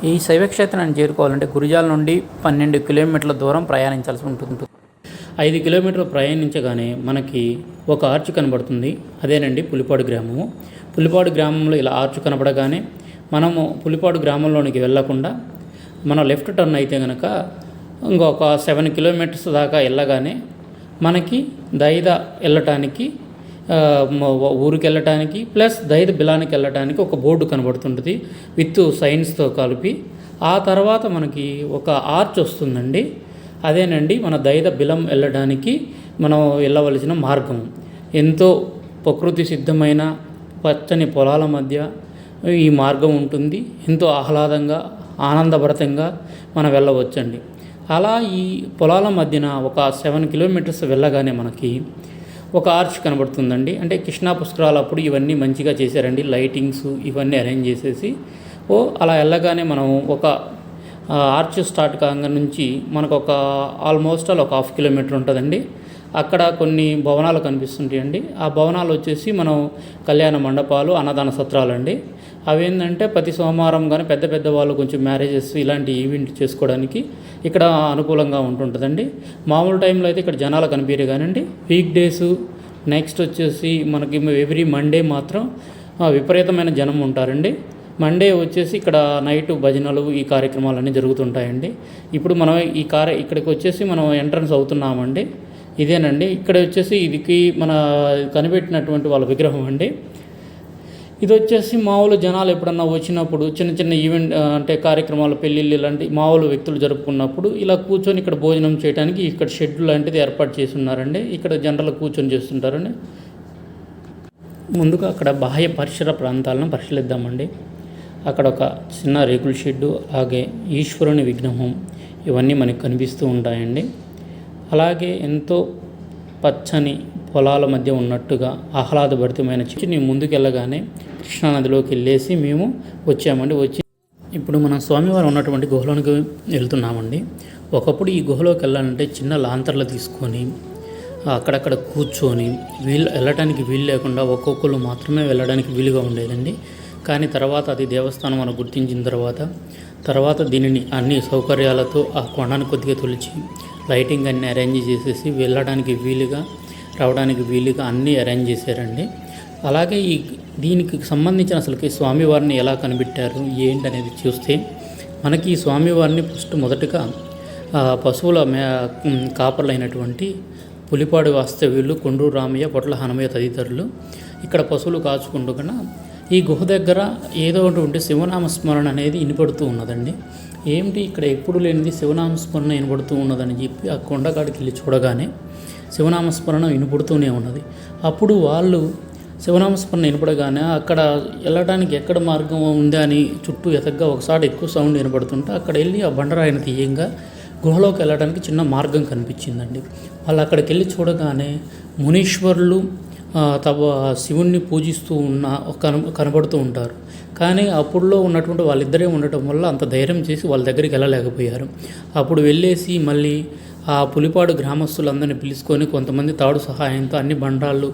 ఈ శైవక్షేత్రాన్ని చేరుకోవాలంటే గురిజాల నుండి 12 కిలోమీటర్ల దూరం ప్రయాణించాల్సి ఉంటుంది. 5 కిలోమీటర్లు ప్రయాణించగానే మనకి ఒక ఆర్చ్ కనబడుతుంది. అదేనండి పులిపాడు గ్రామము. పులిపాడు గ్రామంలో ఇలా ఆర్చ్ కనబడగానే మనము పులిపాడు గ్రామంలోనికి వెళ్ళకుండా మనం లెఫ్ట్ టర్న్ అయితే కనుక ఇంకొక 7 కిలోమీటర్స్ దాకా వెళ్ళగానే మనకి దైద వెళ్ళటానికి ఊరికి వెళ్ళటానికి ప్లస్ దైద బిలానికి వెళ్ళటానికి ఒక బోర్డు కనబడుతుంటుంది విత్ సైన్స్తో కలిపి. ఆ తర్వాత మనకి ఒక ఆర్చ్ వస్తుందండి. అదేనండి మన దైద బిలం వెళ్ళడానికి మనం వెళ్ళవలసిన మార్గం. ఎంతో ప్రకృతి సిద్ధమైన పచ్చని పొలాల మధ్య ఈ మార్గం ఉంటుంది. ఎంతో ఆహ్లాదంగా ఆనందభరితంగా మనం వెళ్ళవచ్చండి. అలా ఈ పొలాల మధ్యన ఒక 7 కిలోమీటర్స్ వెళ్ళగానే మనకి ఒక ఆర్చ్ కనబడుతుందండి. అంటే కృష్ణా పుష్కరాలప్పుడు ఇవన్నీ మంచిగా చేశారండి. లైటింగ్స్ ఇవన్నీ అరేంజ్ చేసేసి అలా వెళ్ళగానే మనం ఒక ఆర్చ్ స్టార్ట్ కాగా నుంచి మనకు ఒక ఆల్మోస్ట్ ఒక 1/2 కిలోమీటర్ ఉంటుందండి. అక్కడ కొన్ని భవనాలు కనిపిస్తుంటాయండి. ఆ భవనాలు వచ్చేసి మనం కళ్యాణ మండపాలు, అన్నదాన సత్రాలండి. అవేంటంటే ప్రతి సోమవారం కానీ పెద్ద పెద్ద వాళ్ళు కొంచెం మ్యారేజెస్ ఇలాంటి ఈవెంట్ చేసుకోవడానికి ఇక్కడ అనుకూలంగా ఉంటుంటుందండి. మామూలు టైంలో అయితే ఇక్కడ జనాలు కనిపించరు కానండి. వీక్ డేస్ నెక్స్ట్ వచ్చేసి మనకి ఎవ్రీ మండే మాత్రం విపరీతమైన జనం ఉంటారండి. మండే వచ్చేసి ఇక్కడ నైట్ భజనలు ఈ కార్యక్రమాలన్నీ జరుగుతుంటాయండి. ఇప్పుడు మనం ఇక్కడికి వచ్చేసి మనం ఎంట్రన్స్ అవుతున్నామండి. ఇదేనండి. ఇక్కడ వచ్చేసి ఇదికి మన కనిపెట్టినటువంటి వాళ్ళ విగ్రహం అండి. ఇది వచ్చేసి మామూలు జనాలు ఎప్పుడన్నా వచ్చినప్పుడు చిన్న చిన్న ఈవెంట్ అంటే కార్యక్రమాలు, పెళ్ళిళ్ళు ఇలాంటి మామూలు వ్యక్తులు జరుపుకున్నప్పుడు ఇలా కూర్చొని ఇక్కడ భోజనం చేయడానికి ఇక్కడ షెడ్ లాంటిది ఏర్పాటు చేసి ఉన్నారండి. ఇక్కడ జనరల్ కూర్చొని చేస్తుంటారండి. ముందుగా అక్కడ బాహ్య పరిసర ప్రాంతాలను పరిశీలిద్దామండి. అక్కడ ఒక చిన్న రేకుల షెడ్డు, అలాగే ఈశ్వరుని విగ్రహం ఇవన్నీ మనకు కనిపిస్తూ ఉంటాయండి. అలాగే ఎంతో పచ్చని పొలాల మధ్య ఉన్నట్టుగా ఆహ్లాదభరితమైన నేను ముందుకు వెళ్ళగానే కృష్ణానదిలోకి వెళ్ళేసి మేము వచ్చామండి. ఇప్పుడు మనం స్వామివారు ఉన్నటువంటి గుహలోనికి వెళ్తున్నామండి. ఒకప్పుడు ఈ గుహలోకి వెళ్ళాలంటే చిన్న లాంతర్లు తీసుకొని అక్కడక్కడ కూర్చొని వెళ్ళటానికి వీలు లేకుండా ఒక్కొక్కరు మాత్రమే వెళ్ళడానికి వీలుగా ఉండేదండి. కానీ తర్వాత అది దేవస్థానం మనం గుర్తించిన తర్వాత దీనిని అన్ని సౌకర్యాలతో ఆ కొండను కొద్దిగా తొలిచి లైటింగ్ అన్నీ అరేంజ్ చేసేసి వెళ్ళడానికి వీలుగా రావడానికి వీలుగా అన్నీ అరేంజ్ చేశారండి. అలాగే దీనికి సంబంధించిన అసలుకి స్వామివారిని ఎలా కనిపెట్టారు ఏంటి అనేది చూస్తే మనకి ఈ స్వామివారిని మొదటగా పశువుల కాపర్లైనటువంటి పులిపాడు వాస్తవ్యులు, కొండూరు రామయ్య, పొట్ల హనుమయ్య తదితరులు ఇక్కడ పశువులు కాచుకుంటూ కన్నా ఈ గుహ దగ్గర ఏదో ఒకటి శివనామస్మరణ అనేది వినపడుతూ ఉన్నదండి. ఏమిటి ఇక్కడ ఎప్పుడు లేనిది శివనామస్మరణ వినపడుతూ ఉన్నదని చెప్పి ఆ కొండకాడికి వెళ్ళి చూడగానే శివనామస్మరణ వినపడుతూనే ఉన్నది. అప్పుడు వాళ్ళు శివనామస్మరణ వినపడగానే అక్కడ వెళ్ళడానికి ఎక్కడ మార్గం ఉందా అని చుట్టూ ఎతగ్గా ఒకసారి ఎక్కువ సౌండ్ వినపడుతుంటే అక్కడ వెళ్ళి ఆ బండరాయిని తీయంగా గుహలోకి వెళ్ళడానికి చిన్న మార్గం కనిపించిందండి. వాళ్ళు అక్కడికి వెళ్ళి చూడగానే మునీశ్వరులు శివుణ్ణి పూజిస్తూ కనబడుతూ ఉంటారు. కానీ అప్పుడులో ఉన్నటువంటి వాళ్ళిద్దరే ఉండటం వల్ల అంత ధైర్యం చేసి వాళ్ళ దగ్గరికి వెళ్ళలేకపోయారు. అప్పుడు వెళ్ళేసి మళ్ళీ ఆ పులిపాడు గ్రామస్తులందరినీ పిలుచుకొని కొంతమంది తాడు సహాయంతో అన్ని బండాళ్ళు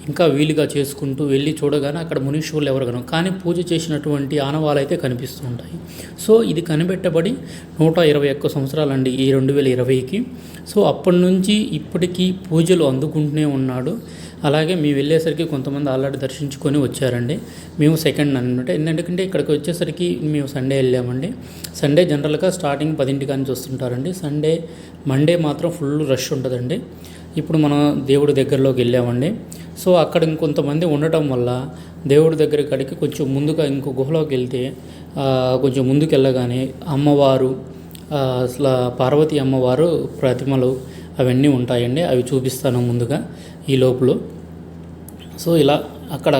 ఇంకా వీలుగా చేసుకుంటూ వెళ్ళి చూడగానే అక్కడ మునీశ్వరులు ఎవరు కనుక కానీ పూజ చేసినటువంటి ఆనవాళ్ళు అయితే కనిపిస్తూ ఉంటాయి. సో ఇది కనిపెట్టబడి 121 సంవత్సరాలండి ఈ 2020కి. సో అప్పటి నుంచి ఇప్పటికీ పూజలు అందుకుంటూనే ఉన్నాడు. అలాగే మేము వెళ్ళేసరికి కొంతమంది ఆల్రెడీ దర్శించుకొని వచ్చారండి. మేము సెకండ్ అనమాట. ఎందుకంటే ఇక్కడికి వచ్చేసరికి మేము సండే వెళ్ళామండి. సండే జనరల్గా స్టార్టింగ్ 10 నుంచి వస్తుంటారండి. మండే మాత్రం ఫుల్ రష్ ఉంటుందండి. ఇప్పుడు మనం దేవుడి దగ్గరలోకి వెళ్ళామండి. సో అక్కడ ఇంకొంతమంది ఉండటం వల్ల దేవుడి దగ్గర కాడికి కొంచెం ముందుగా ఇంకో గుహలోకి వెళ్తే కొంచెం ముందుకు వెళ్ళగానే అమ్మవారు అసలు పార్వతీ అమ్మవారు ప్రతిమలు అవన్నీ ఉంటాయండి. అవి చూపిస్తాను ముందుగా ఈ లోపల. సో ఇలా ఇక్కడ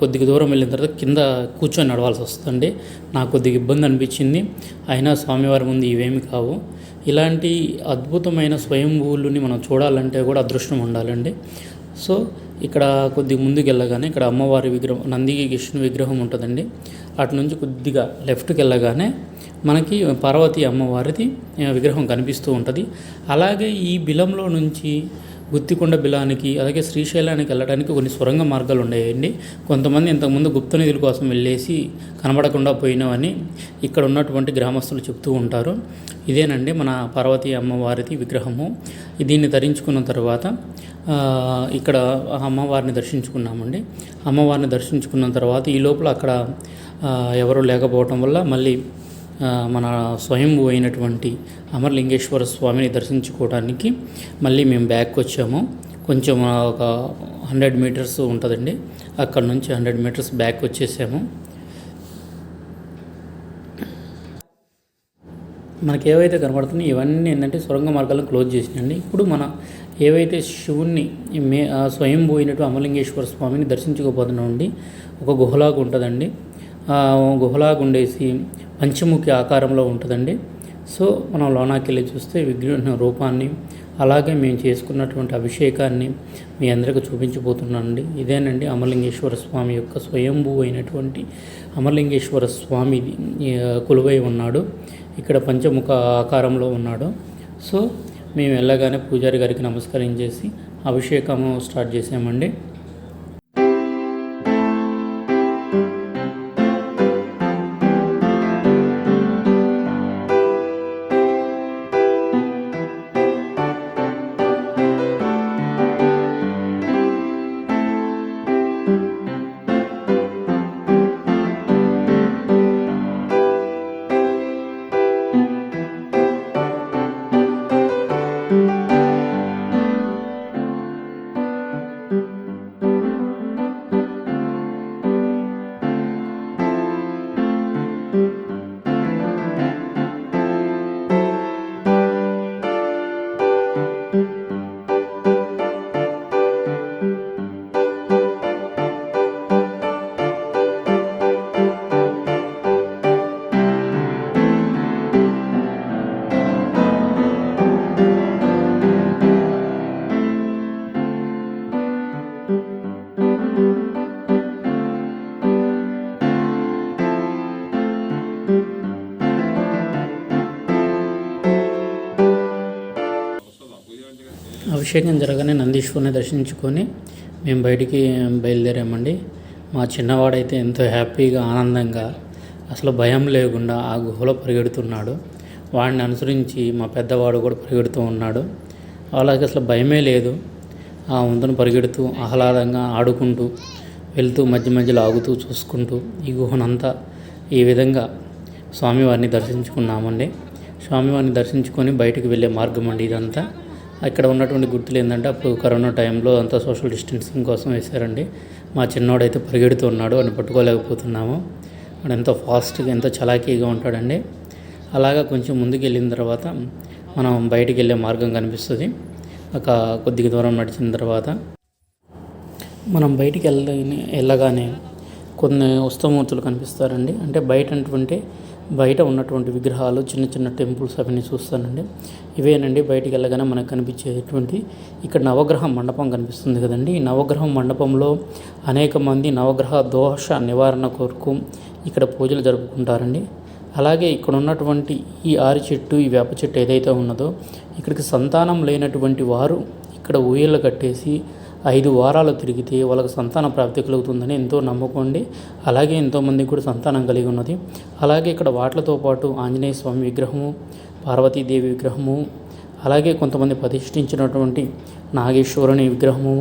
కొద్దిగా దూరం వెళ్ళిన తర్వాత కింద కూర్చొని నడవాల్సి వస్తుందండి. నాకు కొద్దిగా ఇబ్బంది అనిపించింది. అయినా స్వామివారి ముందు ఇవేమి కావు. ఇలాంటి అద్భుతమైన స్వయంభూవులని మనం చూడాలంటే కూడా అదృష్టం ఉండాలండి. సో ఇక్కడ కొద్దిగా ముందుకు వెళ్ళగానే ఇక్కడ అమ్మవారి విగ్రహం, నంది కృష్ణుని విగ్రహం ఉంటుందండి. అటు నుంచి కొద్దిగా లెఫ్ట్కి వెళ్ళగానే మనకి పార్వతీ అమ్మవారిది విగ్రహం కనిపిస్తూ ఉంటుంది. అలాగే ఈ బిలంలో నుంచి గుత్తికొండ బిలానికి అలాగే శ్రీశైలానికి వెళ్ళడానికి కొన్ని సొరంగ మార్గాలు ఉన్నాయండి. కొంతమంది ఇంతకుముందు గుప్త నిధుల కోసం వెళ్ళేసి కనబడకుండా పోయినామని ఇక్కడ ఉన్నటువంటి గ్రామస్తులు చెప్తూ ఉంటారు. ఇదేనండి మన పార్వతీ అమ్మవారిది విగ్రహము. దీన్ని ధరించుకున్న తర్వాత ఇక్కడ అమ్మవారిని దర్శించుకున్నామండి. అమ్మవారిని దర్శించుకున్న తర్వాత ఈ లోపల అక్కడ ఎవరు లేకపోవటం వల్ల మళ్ళీ మన స్వయంభూ అయినటువంటి అమరలింగేశ్వర స్వామిని దర్శించుకోవడానికి మళ్ళీ మేము బ్యాక్ వచ్చాము. కొంచెం ఒక 100 మీటర్స్ ఉంటుందండి, అక్కడ నుంచి 100 మీటర్స్ బ్యాక్ వచ్చేసాము. మనకి ఏవైతే కనబడుతున్నాయి ఇవన్నీ ఏంటంటే సొరంగ మార్గాలను క్లోజ్ చేసినాయండి. ఇప్పుడు మన ఏవైతే శివుణ్ణి స్వయంభూ అయినట్టు అమరలింగేశ్వర స్వామిని దర్శించుకోబోతున్నామండి. ఒక గుహలాగా ఉంటుందండి. గుహలాగా ఉండేసి పంచముఖి ఆకారంలో ఉంటుందండి. సో మనం లోనాకి వెళ్ళి చూస్తే విగ్రహ రూపాన్ని అలాగే మేము చేసుకున్నటువంటి అభిషేకాన్ని మీ అందరికీ చూపించబోతున్నానండి. ఇదేనండి అమరలింగేశ్వర స్వామి యొక్క స్వయంభూ అయినటువంటి అమరలింగేశ్వర స్వామి కొలువై ఉన్నాడు. ఇక్కడ పంచముఖ ఆకారంలో ఉన్నాడు. సో మేము వెళ్ళగానే పూజారి గారికి నమస్కరించేసి అభిషేకము స్టార్ట్ చేసామండి. అభిషేకం జరగానే నందీశ్వరుని దర్శించుకొని మేము బయటికి బయలుదేరామండి. మా చిన్నవాడైతే ఎంతో హ్యాపీగా ఆనందంగా అసలు భయం లేకుండా ఆ గుహలో పరిగెడుతున్నాడు. వాడిని అనుసరించి మా పెద్దవాడు కూడా పరిగెడుతూ ఉన్నాడు. అలాగే అసలు భయమే లేదు. ఆ వంతును పరిగెడుతూ ఆహ్లాదంగా ఆడుకుంటూ వెళ్తూ మధ్య మధ్యలో ఆగుతూ చూసుకుంటూ ఈ గుహనంతా ఈ విధంగా స్వామివారిని దర్శించుకున్నామండి. స్వామివారిని దర్శించుకొని బయటికి వెళ్ళే మార్గం అండి ఇదంతా. ఇక్కడ ఉన్నటువంటి గుర్తులు ఏంటంటే అప్పుడు కరోనా టైంలో అంతా సోషల్ డిస్టెన్సింగ్ కోసం వేశారండి. మా చిన్నోడైతే పరిగెడుతూ ఉన్నాడు, అని పట్టుకోలేకపోతున్నాము. వాడు ఎంతో ఫాస్ట్గా ఎంతో చలాకీగా ఉంటాడండి. అలాగా కొంచెం ముందుకు వెళ్ళిన తర్వాత మనం బయటికి వెళ్ళే మార్గం కనిపిస్తుంది. ఒక కొద్దిగా దూరం నడిచిన తర్వాత మనం బయటికి వెళ్ళగానే కొన్ని ఉత్సవమూర్తులు కనిపిస్తారండి. అంటే బయట ఉన్నటువంటి విగ్రహాలు, చిన్న చిన్న టెంపుల్స్ అవన్నీ చూస్తానండి. ఇవేనండి బయటికి వెళ్ళగానే మనకు కనిపించేటువంటి ఇక్కడ నవగ్రహ మండపం కనిపిస్తుంది కదండి. ఈ నవగ్రహ మండపంలో అనేక మంది నవగ్రహ దోష నివారణ కొరకు ఇక్కడ పూజలు జరుపుకుంటారండి. అలాగే ఇక్కడ ఉన్నటువంటి ఈ ఆరి చెట్టు, ఈ వేప చెట్టు ఏదైతే ఉన్నదో ఇక్కడికి సంతానం లేనటువంటి వారు ఇక్కడ ఊయలు కట్టేసి 5 వారాలు తిరిగితే వాళ్ళకి సంతాన ప్రాప్తి కలుగుతుందని ఎంతో నమ్మకండి. అలాగే ఎంతోమందికి కూడా సంతానం కలిగి ఉన్నది. అలాగే ఇక్కడ వాటితో పాటు ఆంజనేయ స్వామి విగ్రహము, పార్వతీదేవి విగ్రహము, అలాగే కొంతమంది ప్రతిష్ఠించినటువంటి నాగేశ్వరుని విగ్రహము,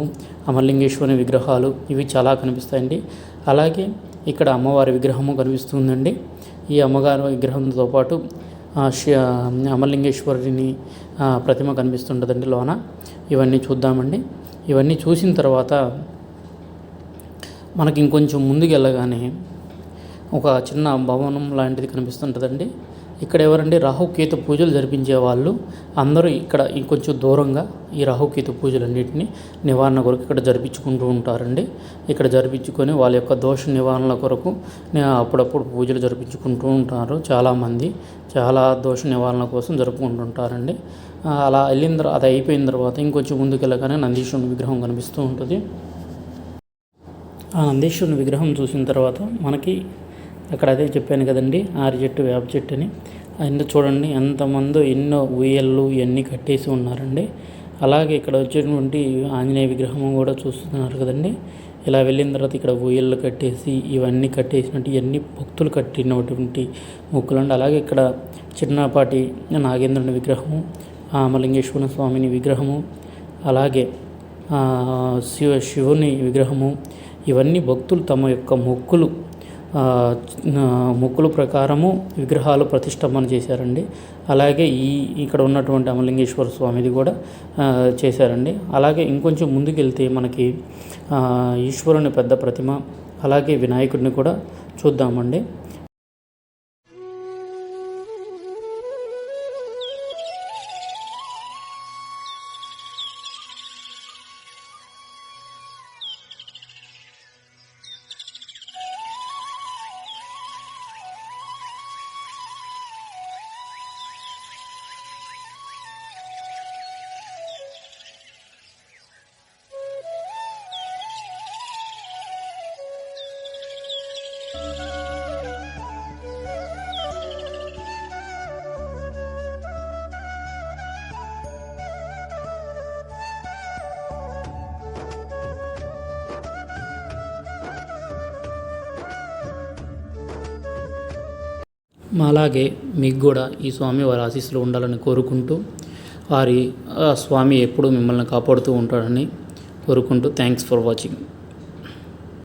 అమరలింగేశ్వరుని విగ్రహాలు ఇవి చాలా కనిపిస్తాయండి. అలాగే ఇక్కడ అమ్మవారి విగ్రహము కనిపిస్తుందండి. ఈ అమ్మగారి విగ్రహంతో పాటు అమరలింగేశ్వరుని ప్రతిమ కనిపిస్తుంటుందండి లోన. ఇవన్నీ చూద్దామండి. ఇవన్నీ చూసిన తర్వాత మనకి ఇంకొంచెం ముందుకు వెళ్ళగానే ఒక చిన్న భవనం లాంటిది కనిపిస్తుంటుందండి. ఇక్కడ ఎవరండి రాహుకేతు పూజలు జరిపించే వాళ్ళు అందరూ ఇక్కడ ఇంకొంచెం దూరంగా ఈ రాహుకేతు పూజలన్నింటినీ నివారణ కొరకు ఇక్కడ జరిపించుకుంటూ ఉంటారండి. ఇక్కడ జరిపించుకొని వాళ్ళ యొక్క దోష నివారణ కొరకు అప్పుడప్పుడు పూజలు జరిపించుకుంటూ ఉంటారు. చాలామంది చాలా దోష నివారణ కోసం జరుపుకుంటుంటారండి. అలా అది అయిపోయిన తర్వాత ఇంకొంచెం ముందుకు వెళ్ళగానే నందీశ్వరుని విగ్రహం కనిపిస్తూ ఉంటుంది. ఆ నందీశ్వరుని విగ్రహం చూసిన తర్వాత మనకి అక్కడ అదే చెప్పాను కదండి, ఆరి చెట్టు, వేప చెట్టు అని. చూడండి ఎంతమందో ఎన్నో ఉయ్యళ్ళు ఇవన్నీ కట్టేసి ఉన్నారండి. అలాగే ఇక్కడ వచ్చేటువంటి ఆంజనేయ విగ్రహం కూడా చూస్తున్నారు కదండి. ఇలా వెళ్ళిన తర్వాత ఇక్కడ ఊయళ్ళు కట్టేసి ఇవన్నీ కట్టేసినట్టు ఇవన్నీ భక్తులు కట్టినటువంటి మొక్కులండి. అలాగే ఇక్కడ చిన్నపాటి నాగేంద్రుని విగ్రహము, ఆమలింగేశ్వర స్వామిని విగ్రహము, అలాగే శివుని విగ్రహము, ఇవన్నీ భక్తులు తమ యొక్క మొక్కుల ప్రకారము విగ్రహాలు ప్రతిష్టంభన చేశారండి. అలాగే ఇక్కడ ఉన్నటువంటి అమలింగేశ్వర స్వామిది కూడా చేశారండి. అలాగే ఇంకొంచెం ముందుకెళ్తే మనకి ఈశ్వరుని పెద్ద ప్రతిమ, అలాగే వినాయకుడిని కూడా చూద్దామండి. అలాగే మీకు కూడా ఈ స్వామి వారి ఆశీస్సులు ఉండాలని కోరుకుంటూ, స్వామి ఎప్పుడూ మిమ్మల్ని కాపాడుతూ ఉంటాడని కోరుకుంటూ, థ్యాంక్స్ ఫర్ వాచింగ్.